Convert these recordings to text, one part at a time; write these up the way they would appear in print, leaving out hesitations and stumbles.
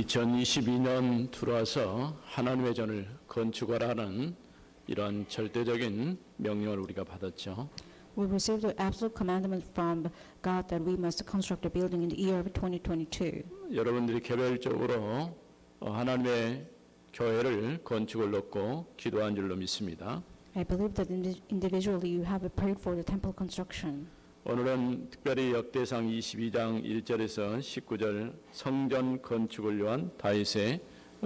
2022년 들어와서 하나님의 전을 건축하라는 이런 절대적인 명령을 우리가 받았죠. We received the absolute commandment from God that we must construct a building in the year of 2022. 여러분들이 개별적으로 하나님의 교회를 건축을 놓고 기도한 줄로 믿습니다. I believe that individually you have prayed for the temple construction. 오늘은 특별히 역대상 22장 1절에서 19절 성전 건축을 위한 다윗의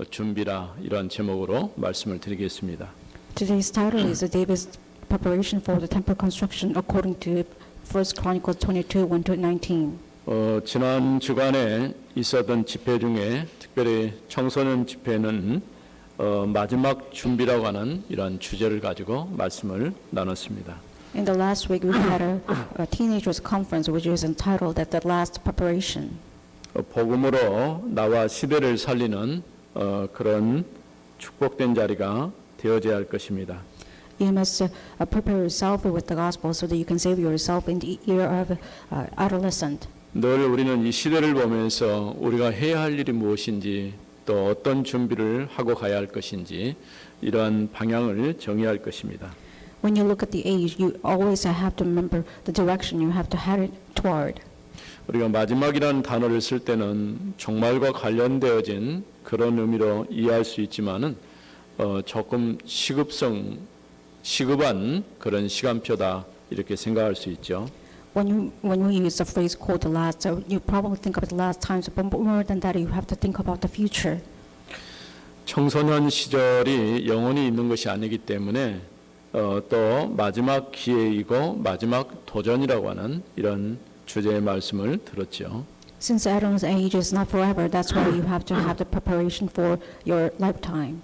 준비라 이런 제목으로 말씀을 드리겠습니다. Today's title is David's preparation for the temple construction according to 1 Chronicles 22, 1-19. 지난 주간에 있었던 집회 중에 특별히 청소년 집회는 마지막 준비라고 하는 이런 주제를 가지고 말씀을 나눴습니다. In the last week we had a teenagers conference which is entitled that the last preparation. 복음으로 나와 시대를 살리는 그런 축복된 자리가 되어져야 할 것입니다. You must prepare yourself with the gospel so that you can save yourself in the year of adolescent. 늘 우리는 이 시대를 보면서 우리가 해야 할 일이 무엇인지 또 어떤 준비를 하고 가야 할 것인지 이러한 방향을 정의할 것입니다. When you look at the age, you always have to remember the direction you have to head toward. 우리가 마지막이라는 단어를 쓸 때는 종말과 관련되어진 그런 의미로 이해할 수 있지만은 조금 시급한 그런 시간표다 이렇게 생각할 수 있죠. When we use the phrase called the last, you probably think of the last times, but more than that, you have to think about the future. 청소년 시절이 영원히 있는 것이 아니기 때문에 또 마지막 기회이고 마지막 도전이라고 하는 이런 주제의 말씀을 들었죠. Since Adam's age is not forever, that's why you have to have the preparation for your lifetime.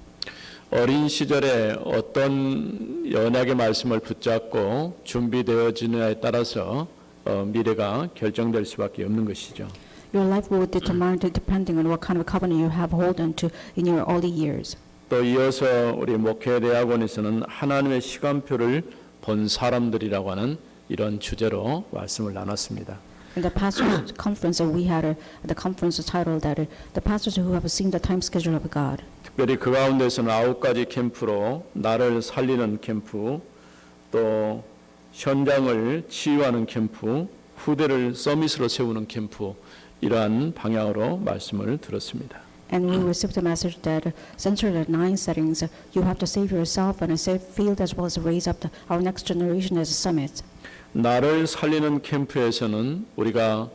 어린 시절에 어떤 언약의 말씀을 붙잡고 준비되어지느냐에 따라서 미래가 결정될 수밖에 없는 것이죠. Your life will be determined depending on what kind of covenant you have hold on to in your early years. 또 이어서 우리 목회대학원에서는 하나님의 시간표를 본 사람들이라고 하는 이런 주제로 말씀을 나눴습니다. In the pastors' conference, we had the conference titled that the pastors who have seen the time schedule of God. 특별히 그 가운데서는 9가지 캠프로 나를 살리는 캠프, 또 현장을 치유하는 캠프, 후대를 서밋으로 세우는 캠프 이러한 방향으로 말씀을 들었습니다. And we received a message that centered at 9 settings. You have to save yourself and save field as well as raise up our next generation as a summit. 나를 살리는 캠프에서는 우리가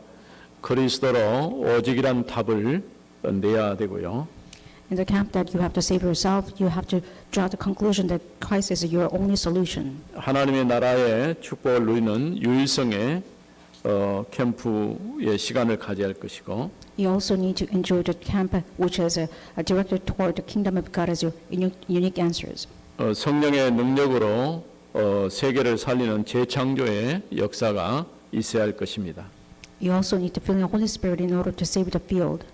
그리스도로 오직이란 답을 내야 되고요. In the camp that you have to save yourself, you have to draw the conclusion that Christ is your only solution. 하나님의 나라의 축복을 누리는 유일성의 캠프의 시간을 가져야 할 것이고 You also need to enjoy the camp which is directed toward the kingdom of God as your unique answers. 성령의 능력으로 세계를 살리는 재창조의 역사가 있어야 할 것입니다. You also need to fill the Holy Spirit in order to save the field.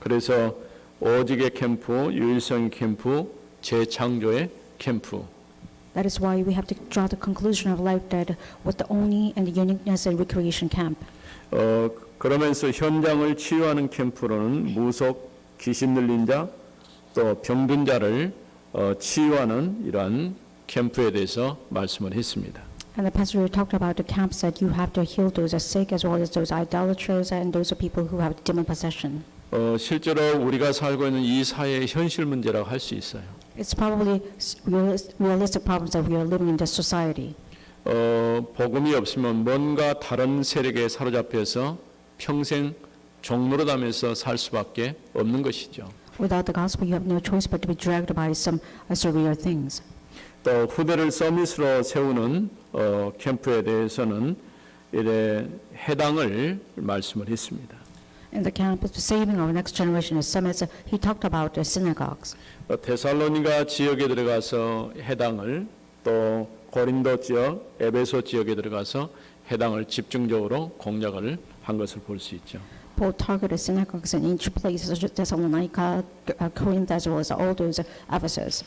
그래서 오직의 캠프, 유일성 캠프, 재창조의 캠프. That is why we have to draw the conclusion of life that with the only and the uniqueness and recreation camp. 그러면서 현장을 치유하는 캠프로는 무속, 귀신 들린 자, 또 병든 자를 치유하는 이러한 캠프에 대해서 말씀을 했습니다. And the pastor talked about the camps that you have to heal those are sick as well as those idolaters and those are people who have demon possession. 실제로 우리가 살고 있는 이 사회의 현실 문제라고 할 수 있어요. It's probably realistic problems that we are living in this society. 복음이 없으면 뭔가 다른 세력에 사로잡혀서 평생 종노릇하면서 살 수밖에 없는 것이죠. Without the gospel, you have no choice but to be dragged by some surreal things. 또 후대를 서밋으로 세우는 캠프에 대해서는 이래 해당을 말씀을 했습니다. In the camp of saving our next generation as summits, he talked about the synagogues. 데살로니가 지역에 들어가서 해당을 또 고린도 지역, 에베소 지역에 들어가서 해당을 집중적으로 공략을 한 것을 볼 수 있죠. Paul targeted synagogues in each place, such as Thessalonica, Corinth, as well as all those Ephesus.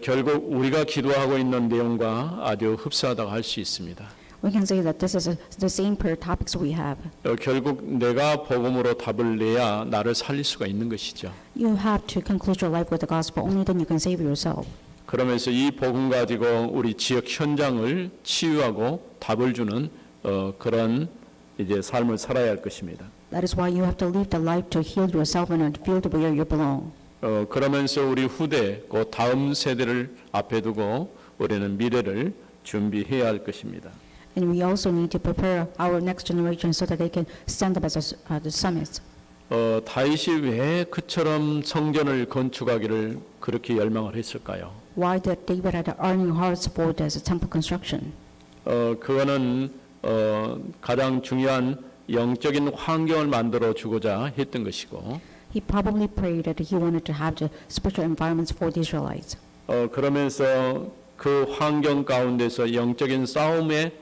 결국 우리가 기도하고 있는 내용과 아주 흡사하다고 할 수 있습니다. We can say that this is the same prayer topics we have. 결국 내가 복음으로 답을 내야 나를 살릴 수가 있는 것이죠. You have to conclude your life with the gospel. Only then you can save yourself. 그러면서 이 복음 가지고 우리 지역 현장을 치유하고 답을 주는 그런 이제 삶을 살아야 할 것입니다. That is why you have to live the life to heal yourself in a field where you belong. 그러면서 우리 후대, 그 다음 세대를 앞에 두고 우리는 미래를 준비해야 할 것입니다. And we also need to prepare our next generation so that they can stand up as the summits. 다윗이 왜 그처럼 성전을 건축하기를 그렇게 열망을 했을까요? Why did David had earning hearts for this temple construction? 그거는 가장 중요한 영적인 환경을 만들어 주고자 했던 것이고, He probably prayed that he wanted to have the spiritual environments for the Israelites. 그러면서 그 환경 가운데서 영적인 싸움에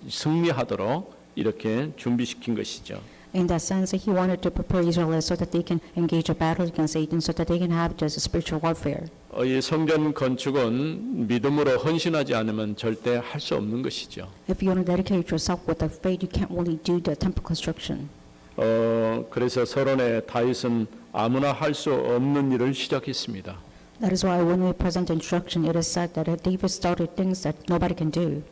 승리하도록 이렇게 준비시킨 것이죠. In that sense, he wanted to prepare Israelites so that they can engage a battle against Satan, so that they can have this spiritual warfare. 이 성전 건축은 믿음으로 헌신하지 않으면 절대 할 수 없는 것이죠. If you want to dedicate yourself with the faith, you can't really do the temple construction. 그래서 서론에 다윗은 아무나 할 수 없는 일을 시작했습니다. That is why when we present instruction, it is said that David started things that nobody can do.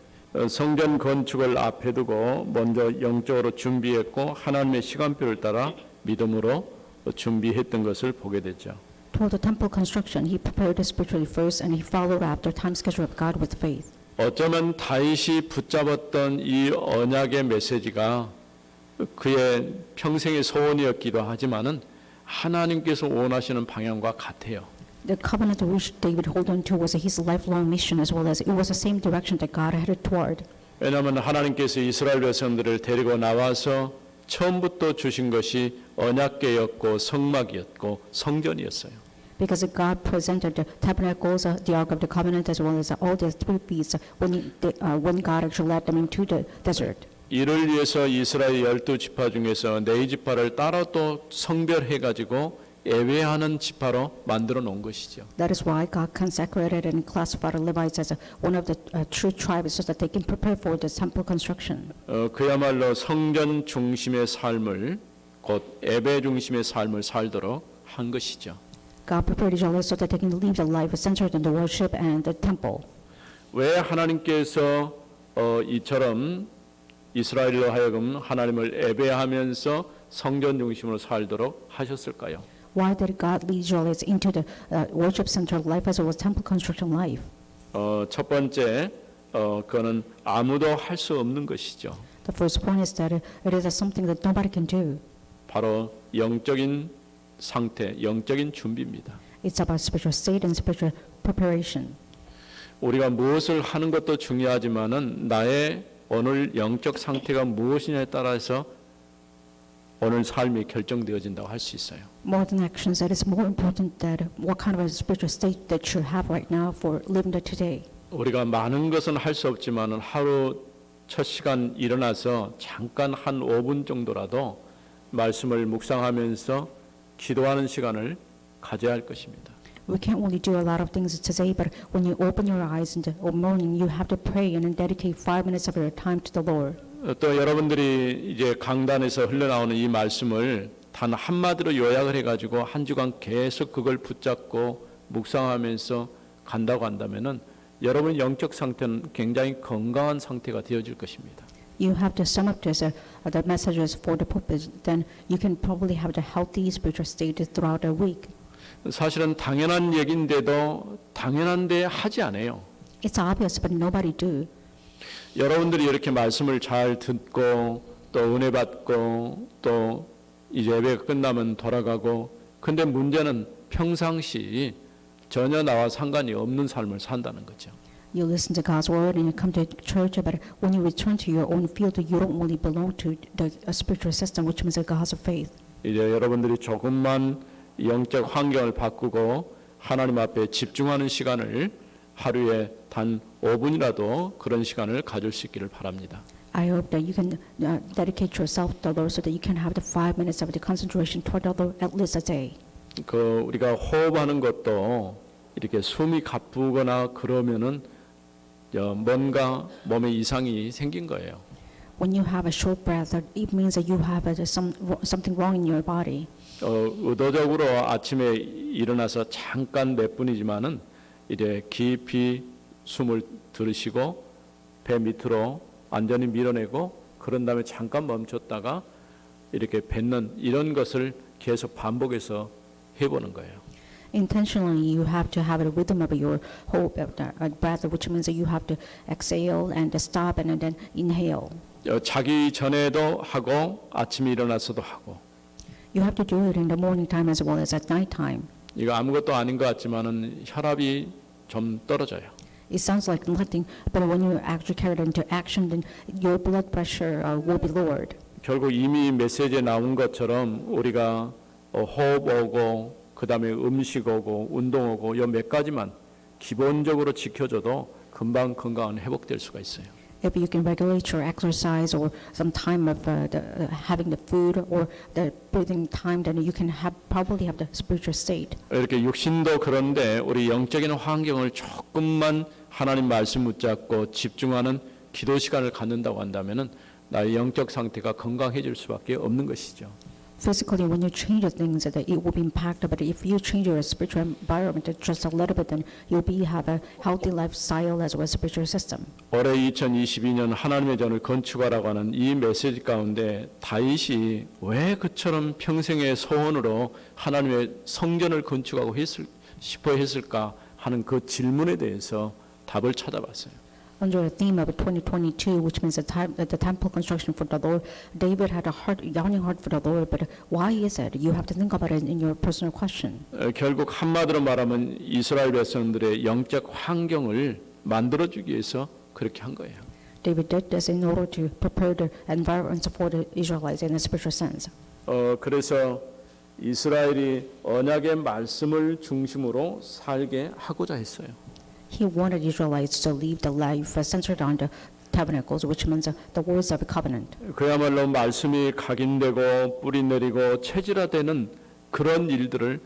성전 건축을 앞에 두고 먼저 영적으로 준비했고 하나님의 시간표를 따라 믿음으로 준비했던 것을 보게 되죠. Toward the temple construction, he prepared spiritually first, and he followed after time schedule of God with faith. 어쩌면 다윗이 붙잡았던 이 언약의 메시지가 그의 평생의 소원이었기도 하지만은 하나님께서 원하시는 방향과 같아요. The covenant which David held on to was his lifelong mission, as well as it was the same direction that God headed toward. 왜냐하면 하나님께서 이스라엘 백성들을 데리고 나와서 처음부터 주신 것이 언약궤였고 성막이었고 성전이었어요. Because God presented the tabernacles, the Ark of the Covenant, as well as all the three feasts when God actually led them into the desert. 이를 위해서 이스라엘 12지파 중에서 4지파를 따로 또 성별해가지고 예외하는 지파로 만들어 놓은 것이죠. That is why God consecrated and classified the Levites as one of the true tribes so that they can prepare for the temple construction. 그야말로 성전 중심의 삶을 곧 예배 중심의 삶을 살도록 한 것이죠. God prepared Israel so that they can live the life centered in the worship and the temple. 왜 하나님께서 이처럼 이스라엘로 하여금 하나님을 예배하면서 성전 중심으로 살도록 하셨을까요? Why did God lead Israelites into the worship-centered life as well as temple construction life? 첫 번째, 그거는 아무도 할 수 없는 것이죠. The first point is that it is something that nobody can do. 바로 영적인 상태, 영적인 준비입니다. It's about spiritual state and spiritual preparation. 우리가 무엇을 하는 것도 중요하지만은 나의 오늘 영적 상태가 무엇이냐에 따라서 오늘 삶이 결정되어진다고 할 수 있어요. More than actions, it is more important that what kind of a spiritual state that you have right now for living the today. 우리가 많은 것은 할 수 없지만은 하루 첫 시간 일어나서 잠깐 한 5분 정도라도 말씀을 묵상하면서 기도하는 시간을 가져야 할 것입니다. We can't really do a lot of things today, but when you open your eyes in the morning, you have to pray and then dedicate 5 minutes of your time to the Lord. 또 여러분들이 이제 강단에서 흘러나오는 이 말씀을 단 한마디로 요약을 해가지고 한 주간 계속 그걸 붙잡고 묵상하면서 간다고 한다면은 여러분 영적 상태는 굉장히 건강한 상태가 되어질 것입니다. You have to sum up this, the messages for the purpose, then you can probably have the healthy spiritual state throughout the week. 사실은 당연한 얘기인데도 당연한데 하지 않아요. It's obvious, but nobody do. 여러분들이 이렇게 말씀을 잘 듣고 또 은혜 받고 또 이제 예배가 끝나면 돌아가고 근데 문제는 평상시 전혀 나와 상관이 없는 삶을 산다는 거죠. You listen to God's word and you come to church, but when you return to your own field, you don't really belong to the spiritual system, which means the God's of faith. 이제 여러분들이 조금만 영적 환경을 바꾸고 하나님 앞에 집중하는 시간을 하루에 단 5분이라도 그런 시간을 가질 수 있기를 바랍니다. I hope that you can dedicate yourself to the Lord so that you can have the 5 minutes of the concentration toward the Lord at least a day. 우리가 호흡하는 것도 이렇게 숨이 가쁘거나 그러면은 뭔가 몸에 이상이 생긴 거예요. When you have a short breath, it means that you have something wrong in your body. 의도적으로 아침에 일어나서 잠깐 몇 분이지만은 이제 깊이 숨을 들이쉬고 배 밑으로 완전히 밀어내고 그런 다음에 잠깐 멈췄다가 이렇게 뱉는 이런 것을 계속 반복해서 해보는 거예요. Intentionally, you have to have a rhythm of your whole breath, which means that you have to exhale and stop and then inhale. 자기 전에도 하고 아침에 일어나서도 하고. You have to do it in the morning time as well as at night time. 이거 아무것도 아닌 것 같지만은 혈압이 좀 떨어져요. It sounds like nothing, but when you actually carry it into action, then your blood pressure will be lowered. 결국 이미 메시지에 나온 것처럼 우리가 호흡 오고 그다음에 음식 오고 운동 오고 이 몇 가지만 기본적으로 지켜줘도 금방 건강은 회복될 수가 있어요. If you can regulate your exercise or some time of having the food or the breathing time, then you can probably have the spiritual state. 이렇게 육신도 그런데 우리 영적인 환경을 조금만 하나님 말씀 붙잡고 집중하는 기도 시간을 갖는다고 한다면은 나의 영적 상태가 건강해질 수밖에 없는 것이죠. Physically, when you change the things, that it will be impacted. But if you change your spiritual environment just a little bit, then you'll have a healthy lifestyle as well as spiritual system. 올해 2022년 하나님의 전을 건축하라고 하는 이 메시지 가운데 다윗이 왜 그처럼 평생의 소원으로 하나님의 성전을 건축하고 싶어 했을까 하는 그 질문에 대해서 답을 찾아봤어요. Under the theme of 2022, which means the temple construction for the Lord, David had a yearning heart for the Lord. But why is it? You have to think about it in your personal question. 결국 한마디로 말하면 이스라엘 백성들의 영적 환경을 만들어주기 위해서 그렇게 한 거예요. David did this in order to prepare the environment for the Israelites in a spiritual sense. 그래서 이스라엘이 언약의 말씀을 중심으로 살게 하고자 했어요. He wanted Israelites to live the life centered on the tabernacles, which means the words of the covenant. 그야말로 말씀이 각인되고 뿌리 내리고 체질화되는 그런 일들을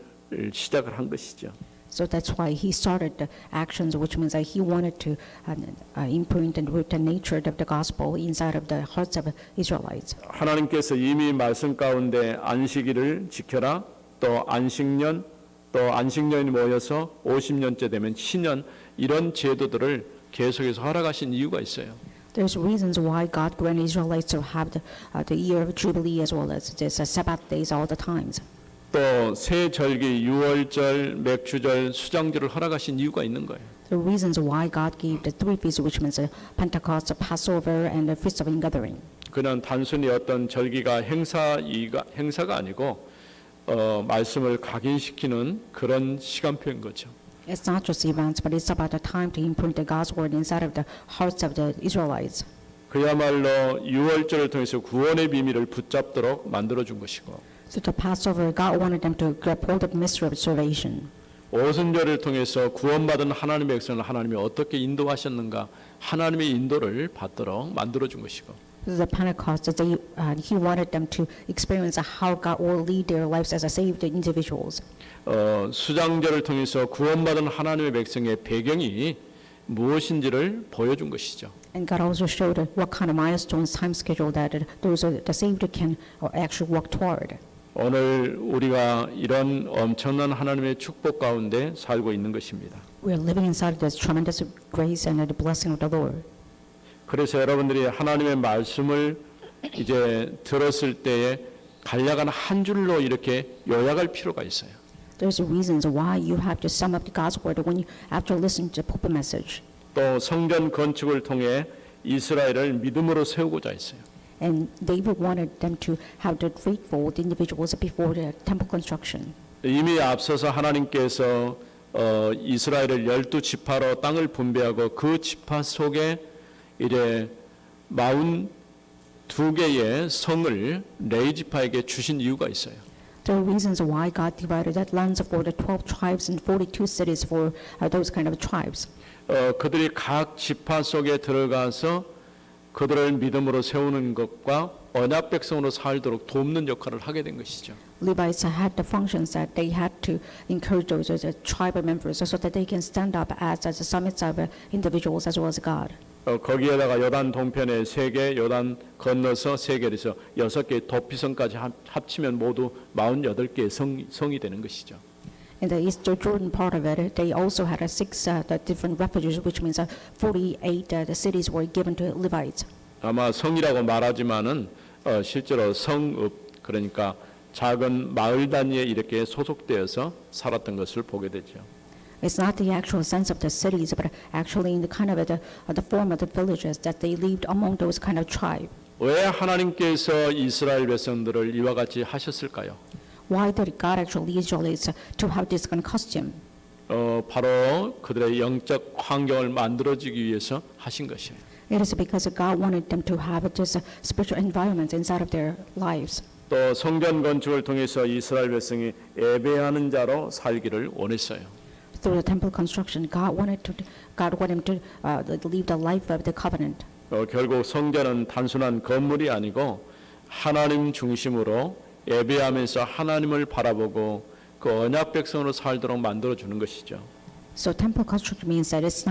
시작을 한 것이죠. So that's why he started the actions, which means that he wanted to imprint and root the nature of the gospel inside of the hearts of Israelites. 하나님께서 이미 말씀 가운데 안식일을 지켜라, 또 안식년, 또 안식년이 모여서 50년째 되면 신년 이런 제도들을 계속해서 허락하신 이유가 있어요. There's reasons why God granted Israelites to have the year of Jubilee as well as this Sabbath days all the times. 또 새 절기, 유월절, 맥주절, 수장절을 허락하신 이유가 있는 거예요. The reasons why God gave the three feasts, which means Pentecost, Passover, and the Feast of Ingathering. 그냥 단순히 어떤 절기가 행사가 아니고 말씀을 각인시키는 그런 시간표인 거죠. It's not just events, but it's about the time to imprint the God's word inside of the hearts of the Israelites. 그야말로 유월절을 통해서 구원의 비밀을 붙잡도록 만들어준 것이고 So the Passover, God wanted them to grab hold of the mystery of salvation. 오순절을 통해서 구원받은 하나님의 백성을 하나님이 어떻게 인도하셨는가 하나님의 인도를 받도록 만들어준 것이고 The Pentecost, He wanted them to experience how God will lead their lives as a saved individuals. 수장절을 통해서 구원받은 하나님의 백성의 배경이 무엇인지를 보여준 것이죠. And God also showed what kind of milestones, time schedule that those the saved can actually walk toward. 오늘 우리가 이런 엄청난 하나님의 축복 가운데 살고 있는 것입니다. We are living inside this tremendous grace and the blessing of the Lord. 그래서 여러분들이 하나님의 말씀을 이제 들었을 때에 간략한 한 줄로 이렇게 요약할 필요가 있어요. There's reasons why you have to sum up God's word when you after listening to the pulpit message. 또 성전 건축을 통해 이스라엘을 믿음으로 세우고자 했어요. And David wanted them to have the faithful individuals before the temple construction. 이미 앞서서 하나님께서 이스라엘을 12지파로 땅을 분배하고 그 지파 속에 이제 42개의 성을 레위지파에게 주신 이유가 있어요. There are reasons why God divided that land for the 12 tribes and 42 cities for those kind of tribes. 그들이 각 지파 속에 들어가서 그들을 믿음으로 세우는 것과 언약 백성으로 살도록 돕는 역할을 하게 된 것이죠. Levites had the functions that they had to encourage those tribal members so that they can stand up as the summits of individuals as well as God. 거기에다가 요단 동편에 3개, 요단 건너서 3개에서 6개 도피성까지 합치면 모두 48개의 성이 되는 것이죠. In the East Jordan part of it, they also had the different refuges, which means 48 the cities were given to Levites. 아마 성이라고 말하지만은 실제로 성읍, 그러니까 작은 마을 단위에 이렇게 소속되어서 살았던 것을 보게 되죠. It's not the actual sense of the cities, but actually in the kind of the form of the villages that they lived among those kind of tribe. 왜 하나님께서 이스라엘 백성들을 이와 같이 하셨을까요? Why did God actually lead Israelites to have this kind of costume? 바로 그들의 영적 환경을 만들어주기 위해서 하신 것이에요. It is because God wanted them to have this spiritual environment inside of their lives. 또 성전 건축을 통해서 이스라엘 백성이 예배하는 자로 살기를 원했어요. Through the temple construction, God wanted them to live the life of the covenant. 결국 성전은 단순한 건물이 아니고 하나님 중심으로 예배하면서 하나님을 바라보고 그 언약 백성으로 살도록 만들어 주는 것이죠. So temple construction means that it's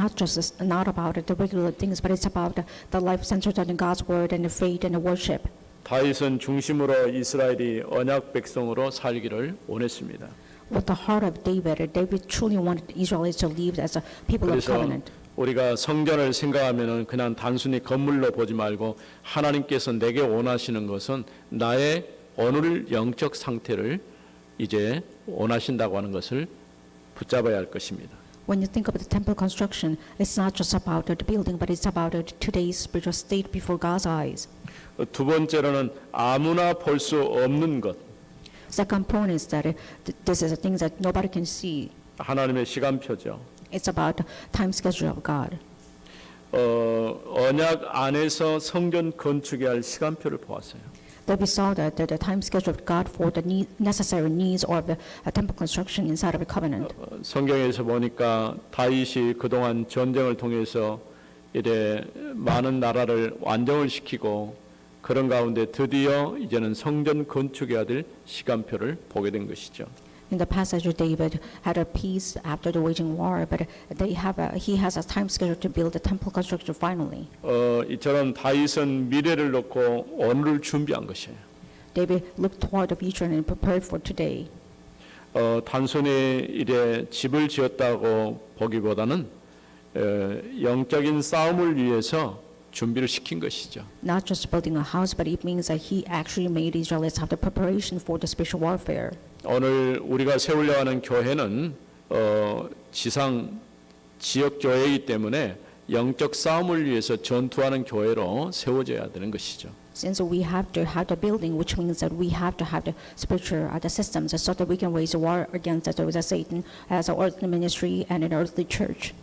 not about the regular things, but it's about the life centered on God's word and the faith and the worship. 다윗은 중심으로 이스라엘이 언약 백성으로 살기를 원했습니다. With the heart of David truly wanted Israelites to live as a people of 그래서 covenant. 우리가 성전을 생각하면은 그냥 단순히 건물로 보지 말고 하나님께서 내게 원하시는 것은 나의 오늘 영적 상태를 이제 원하신다고 하는 것을 붙잡아야 할 것입니다. When you think of the temple construction, it's not just about the building, but it's about today's spiritual state before God's eyes. 두 번째로는 아무나 볼 수 없는 것, Second point is that this is a thing that nobody can see. 하나님의 시간표죠. It's about the time schedule of God. 언약 안에서 성전 건축해야 할 시간표를 보았어요. That we saw that the time schedule of God for the necessary needs of the temple construction inside of the covenant. 성경에서 보니까 다윗이 그동안 전쟁을 통해서 이래 많은 나라를 완정을 시키고 그런 가운데 드디어 이제는 성전 건축해야 될 시간표를 보게 된 것이죠. In the passage, David had a peace after the waging war, but he has a time schedule to build the temple construction finally. 이처럼 다윗은 미래를 놓고 오늘을 준비한 것이에요. David looked toward the future and prepared for today. 단순히 이래 집을 지었다고 보기보다는 영적인 싸움을 위해서 준비를 시킨 것이죠. Not just building a house, but it means that he actually made Israelites have the preparation for the spiritual warfare. 오늘 우리가 세우려 하는 교회는 지역 교회이기 때문에 영적 싸움을 위해서 전투하는 교회로 세워져야 되는 것이죠. Since we have to have the building, which means that we have to have the spiritual the systems, so that we can wage war against Satan as an earthly ministry and an earthly church.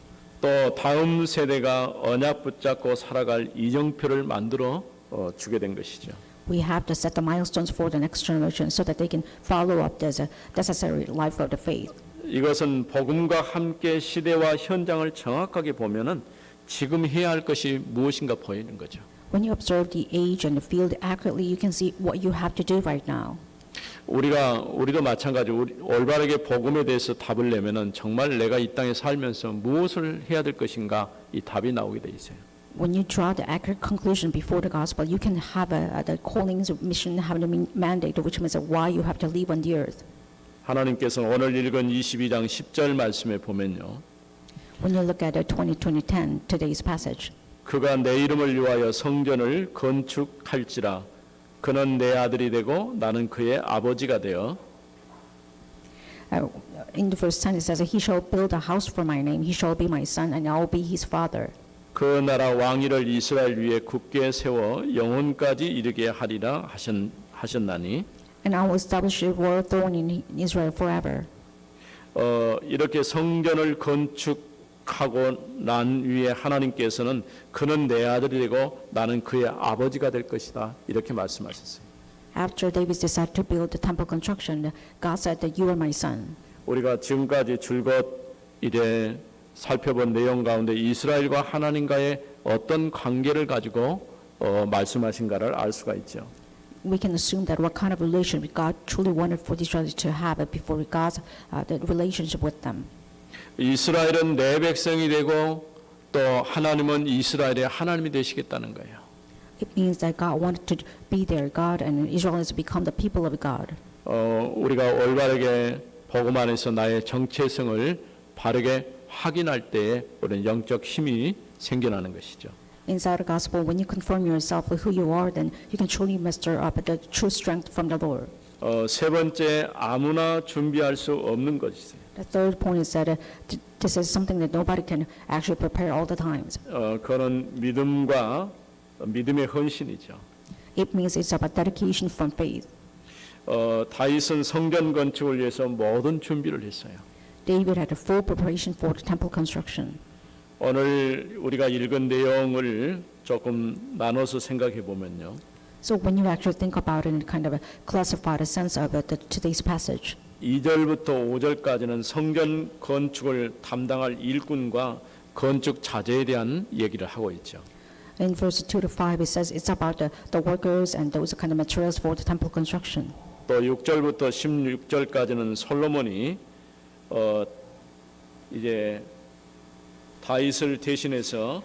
또 다음 세대가 언약 붙잡고 살아갈 이정표를 만들어 주게 된 것이죠. We have to set the milestones for the next generation so that they can follow up the necessary life of the faith. 이것은 복음과 함께 시대와 현장을 정확하게 보면은 지금 해야 할 것이 무엇인가 보이는 거죠. When you observe the age and the field accurately, you can see what you have to do right now. 우리도 마찬가지로 올바르게 복음에 대해서 답을 내면은 정말 내가 이 땅에 살면서 무엇을 해야 될 것인가 이 답이 나오게 돼 있어요. When you draw the accurate conclusion before the gospel, you can have the callings, mission, have the mandate, which means why you have to live on the earth. 하나님께서 오늘 읽은 22장 10절 말씀에 보면요. When you look at 20:10, today's passage, 그가 내 이름을 위하여 성전을 건축할지라 그는 내 아들이 되고 나는 그의 아버지가 되어 in the verse 10 it says, he shall build a house for my name, he shall be my son, and I will be his father. 그 나라 왕위를 이스라엘 위에 굳게 세워 영원까지 이르게 하리라 하셨나니 And I will establish a royal throne in Israel forever. 이렇게 성전을 건축하고 난 위에 하나님께서는 그는 내 아들이 되고 나는 그의 아버지가 될 것이다 이렇게 말씀하셨어요. After David decided to build the temple construction, God said that you are my son. 우리가 지금까지 줄곧 이래 살펴본 내용 가운데 이스라엘과 하나님과의 어떤 관계를 가지고 말씀하신가를 알 수가 있죠. We can assume that what kind of relationship God truly wanted for the Israelites to have before God's the relationship with them. 이스라엘은 내 백성이 되고 또 하나님은 이스라엘의 하나님이 되시겠다는 거예요. It means that God wanted to be their God and Israelites become the people of God. 우리가 올바르게 복음 안에서 나의 정체성을 바르게 확인할 때에 우리는 영적 힘이 생겨나는 것이죠. Inside the gospel, when you confirm yourself with who you are, then you can truly muster up the true strength from the Lord. 세 번째, 아무나 준비할 수 없는 것이세요. The third point is that this is something that nobody can actually prepare all the times. 그는 믿음과 믿음의 헌신이죠. It means it's about dedication from faith. 다윗은 성전 건축을 위해서 모든 준비를 했어요. David had a full preparation for the temple construction. 오늘 우리가 읽은 내용을 조금 나눠서 생각해 보면요. So when you actually think about it and kind of classify the sense of today's passage, 2절부터 5절까지는 성전 건축을 담당할 일꾼과 건축 자재에 대한 얘기를 하고 있죠. in verse 2 to 5, it says it's about the workers and those kind of materials for the temple construction. 또 6절부터 16절까지는 솔로몬이 이제 다윗을 대신해서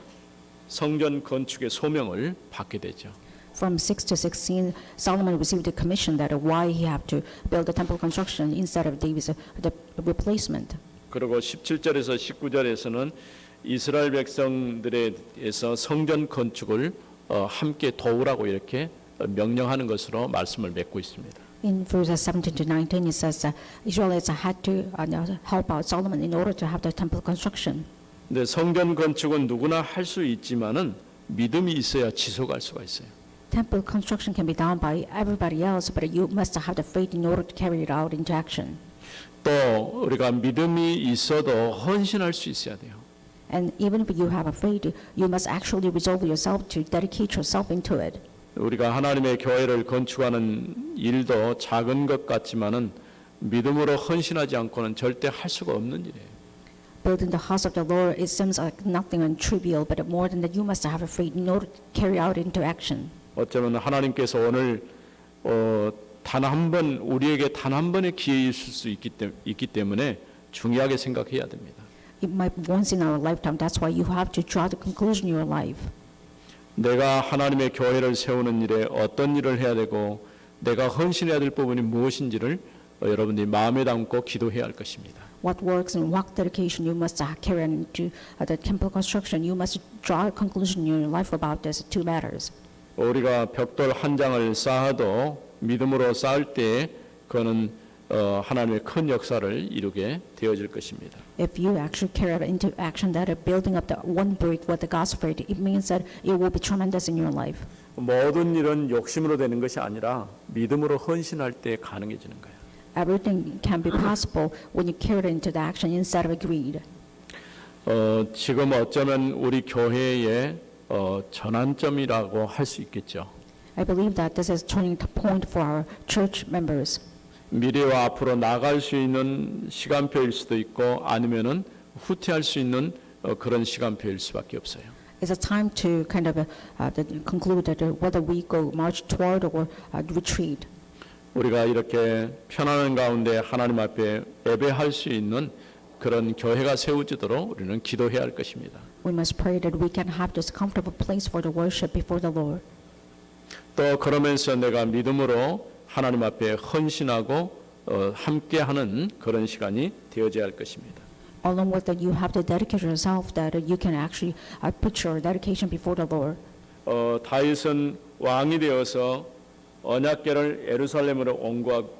성전 건축의 소명을 받게 되죠. From 6 to 16, Solomon received the commission that why he had to build the temple construction instead of David's the replacement. 그리고 17절에서 19절에서는 이스라엘 백성들에 대해서 성전 건축을 함께 도우라고 이렇게 명령하는 것으로 말씀을 맺고 있습니다. In verses 17 to 19, it says Israelites had to help out Solomon in order to have the temple construction. 근데 성전 건축은 누구나 할 수 있지만은 믿음이 있어야 지속할 수가 있어요. Temple construction can be done by everybody else, but you must have the faith in order to carry it out into action. 또 우리가 믿음이 있어도 헌신할 수 있어야 돼요. And even if you have a faith, you must actually resolve yourself to dedicate yourself into it. 우리가 하나님의 교회를 건축하는 일도 작은 것 같지만은 믿음으로 헌신하지 않고는 절대 할 수가 없는 일이에요. Building the house of the Lord, it seems like nothing untrivial, but more than that, you must have a faith in order to carry out into action. 어쩌면 하나님께서 오늘 단 한 번 우리에게 단 한 번의 기회 있을 수 있기 때문에 중요하게 생각해야 됩니다. It might be once in our lifetime. That's why you have to draw the conclusion in your life. 내가 하나님의 교회를 세우는 일에 어떤 일을 해야 되고 내가 헌신해야 될 부분이 무엇인지를 여러분들이 마음에 담고 기도해야 할 것입니다. What works and what dedication you must carry into the temple construction. You must draw a conclusion in your life about these two matters. 우리가 벽돌 한 장을 쌓아도 믿음으로 쌓을 때 그는 하나님의 큰 역사를 이루게 되어질 것입니다. If you actually carry out into action that building up the one brick with the God's faith, it means that it will be tremendous in your life. 모든 일은 욕심으로 되는 것이 아니라 믿음으로 헌신할 때 가능해지는 거예요. Everything can be possible when you carry it into the action instead of greed. 지금 어쩌면 우리 교회의 전환점이라고 할 수 있겠죠. I believe that this is turning point for our church members. 미래와 앞으로 나갈 수 있는 시간표일 수도 있고 아니면은 후퇴할 수 있는 그런 시간표일 수밖에 없어요. It's a time to kind of conclude that whether we go march toward or retreat. 우리가 이렇게 편안한 가운데 하나님 앞에 예배할 수 있는 그런 교회가 세워지도록 우리는 기도해야 할 것입니다. We must pray that we can have this comfortable place for the worship before the Lord. 또 그러면서 내가 믿음으로 하나님 앞에 헌신하고 함께하는 그런 시간이 되어져야 할 것입니다. Along with that, you have to dedicate yourself that you can actually put your dedication before the Lord. 다윗은 왕이 되어서 언약궤를 예루살렘으로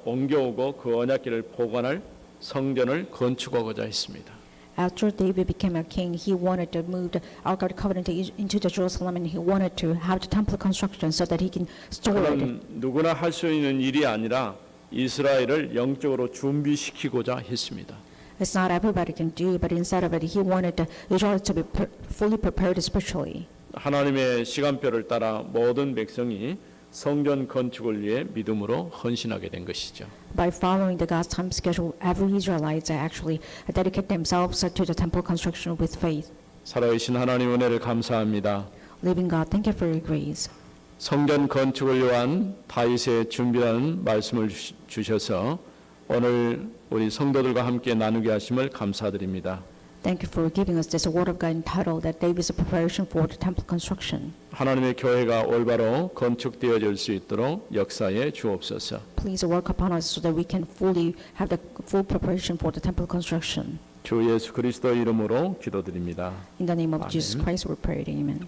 옮겨오고 그 언약궤를 보관할 성전을 건축하고자 했습니다. After David became a king, he wanted to move the Ark of the Covenant into the Jerusalem, and he wanted to have the temple construction so that he can store it. 그건 누구나 할 수 있는 일이 아니라 이스라엘을 영적으로 준비시키고자 했습니다. It's not everybody can do, but instead of it, he wanted Israel to be fully prepared spiritually. 하나님의 시간표를 따라 모든 백성이 성전 건축을 위해 믿음으로 헌신하게 된 것이죠. By following the God's time schedule, every Israelite actually dedicate themselves to the temple construction with faith. 살아계신 하나님 은혜를 감사합니다. Living God, thank you for your grace. 성전 건축을 위한 다윗의 준비라는 말씀을 주셔서 오늘 우리 성도들과 함께 나누게 하심을 감사드립니다. Thank you for giving us this word of God entitled that David's preparation for the temple construction. 하나님의 교회가 올바로 건축되어질 수 있도록 역사에 주옵소서. Please work upon us so that we can fully have the full preparation for the temple construction. 주 예수 그리스도 이름으로 기도드립니다. In the name of 아멘. Jesus Christ we pray. Amen.